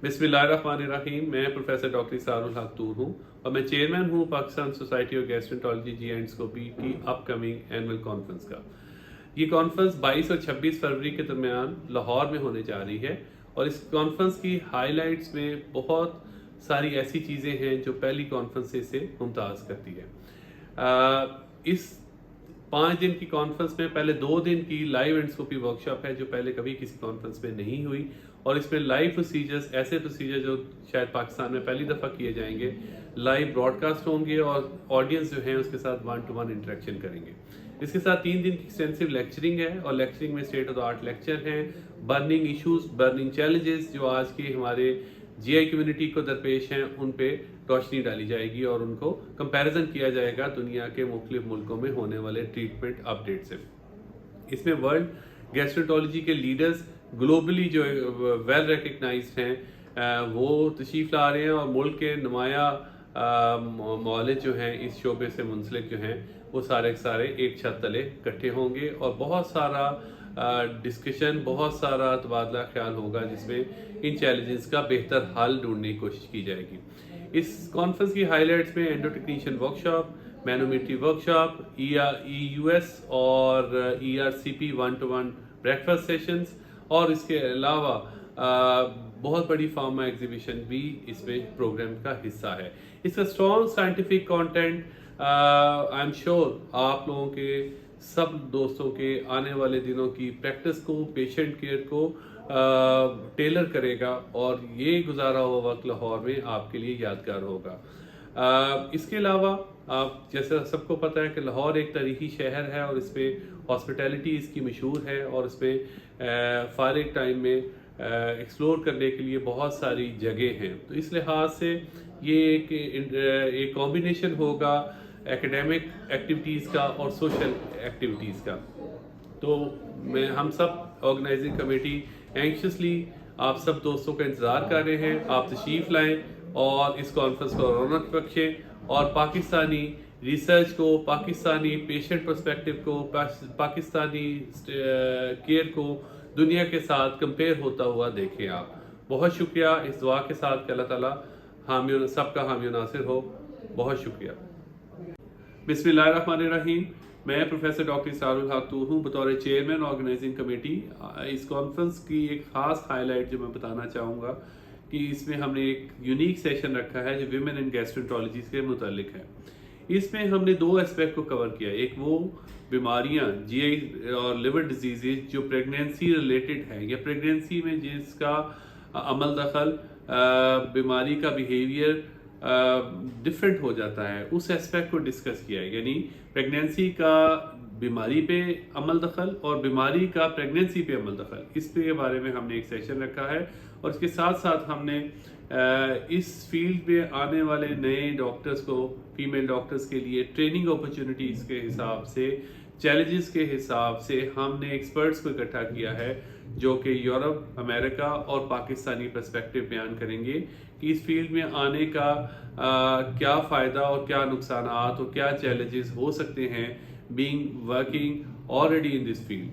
बिस्मिल्लाहिर्रहमानिर्रहीम। मैं professor doctor इसारुल हक तूर हूँ और मैं चेयरमैन हूँ पाकिस्तान सोसाइटी ऑफ गैस्ट्रोएंटरोलॉजी जी.एंड.स्कोपी की अपकमिंग एनुअल कॉन्फ्रेंस का। ये कॉन्फ्रेंस 22 और 26 फरवरी के दरमियान लाहौर में होने जा रही है और इस कॉन्फ्रेंस की हाइलाइट्स में बहुत सारी ऐसी चीज़ें हैं जो पहली कॉन्फ्रेंस से मुमताज़ करती है। इस 5 दिन की कॉन्फ्रेंस में पहले 2 दिन की लाइव एंडोस्कोपी वर्कशॉप है जो पहले कभी किसी कॉन्फ्रेंस में नहीं हुई, और इसमें लाइव प्रोसीजर्स, ऐसे प्रोसीजर जो शायद पाकिस्तान में पहली दफ़ा किए जाएंगे, लाइव ब्रॉडकास्ट होंगे और ऑडियंस जो है उसके साथ 1-to-1 इंटरेक्शन करेंगे। इसके साथ 3 दिन की एक्सटेंसिव लेक्चरिंग है और लेक्चरिंग में state of the art lecture हैं, बर्निंग इश्यूज, बर्निंग चैलेंजेस जो आज के हमारे जीआई कम्युनिटी को दरपेश हैं, उन पे रोशनी डाली जाएगी और उनको कंपैरिजन किया जाएगा दुनिया के मुख्तलिफ मुल्कों में होने वाले ट्रीटमेंट अपडेट से। इसमें वर्ल्ड गैस्ट्रोएंटरोलॉजी के लीडर्स ग्लोबली जो वेल रिकग्नाइज्ड हैं वो तशरीफ़ ला रहे हैं और मुल्क के नुमाया मौलिद जो हैं इस शोबे से मुंसलिक जो हैं वो सारे के सारे एक छत तले इकट्ठे होंगे और बहुत सारा डिस्कशन, बहुत सारा तबादला ख्याल होगा जिसमें इन चैलेंजेस का बेहतर हल ढूंढने की कोशिश की जाएगी। इस कॉन्फ्रेंस की हाइलाइट्स में endo technician workshop, manometry workshop, EUS और ERCP 1-to-1 ब्रेकफास्ट सेशंस और इसके अलावा बहुत बड़ी फार्मा एग्जीबिशन भी इसमें प्रोग्राम का हिस्सा है। इसका strong scientific content I am sure आप लोगों के सब दोस्तों के आने वाले दिनों की प्रैक्टिस को, पेशेंट केयर को टेलर करेगा और ये गुजारा हुआ वक्त लाहौर में आपके लिए यादगार होगा। इसके अलावा आप जैसे सबको पता है कि लाहौर एक तारीखी शहर है और इस पर हॉस्पिटैलिटी इसकी मशहूर है और इस पर फारिग टाइम में एक्सप्लोर करने के लिए बहुत सारी जगह हैं। तो इस लिहाज से ये एक कॉम्बिनेशन होगा एकेडमिक एक्टिविटीज़ का और सोशल एक्टिविटीज़ का। तो हम सब ऑर्गेनाइजिंग कमेटी एंक्शसली आप सब दोस्तों का इंतज़ार कर रहे हैं। आप तशरीफ़ लाएं और इस कॉन्फ्रेंस को रौनक बख्शें और पाकिस्तानी रिसर्च को, पाकिस्तानी पेशेंट पर्सपेक्टिव को, पाकिस्तानी केयर को दुनिया के साथ कंपेयर होता हुआ देखें आप। बहुत शुक्रिया। इस दुआ के साथ कि अल्लाह ताला सबका हामी नासिर हो। बहुत शुक्रिया। बिस्मिल्लाहिर्रहमानिर्रहीम। मैं प्रोफेसर डॉक्टर इसारुल हक तूर हूँ बतौर चेयरमैन ऑर्गेनाइजिंग कमेटी। इस कॉन्फ्रेंस की एक ख़ास हाईलाइट जो मैं बताना चाहूँगा कि इसमें हमने एक यूनिक सेशन रखा है जो विमेन इन गैस्ट्रोएंटरोलॉजी के मुतालिक है। इसमें हमने 2 एस्पेक्ट को कवर किया। एक वो बीमारियाँ जीआई और लिवर डिजीज़ जो प्रेगनेंसी रिलेटेड है या प्रेगनेंसी में जिसका अमल दखल, बीमारी का बिहेवियर डिफरेंट हो जाता है, उस एस्पेक्ट को डिस्कस किया है। यानी प्रेगनेंसी का बीमारी पे अमल दखल और बीमारी का प्रेगनेंसी पे अमल दखल, इस पे के बारे में हमने एक सेशन रखा है। और इसके साथ साथ हमने इस फील्ड में आने वाले नए डॉक्टर्स को, फीमेल डॉक्टर्स के लिए ट्रेनिंग अपॉर्चुनिटीज़ के हिसाब से, चैलेंजेस के हिसाब से हमने एक्सपर्ट्स को इकट्ठा किया है जो कि यूरोप, अमेरिका और पाकिस्तानी पर्सपेक्टिव बयान करेंगे कि इस फील्ड में आने का क्या फ़ायदा और क्या नुकसानात और क्या चैलेंजेस हो सकते हैं being working already in this field.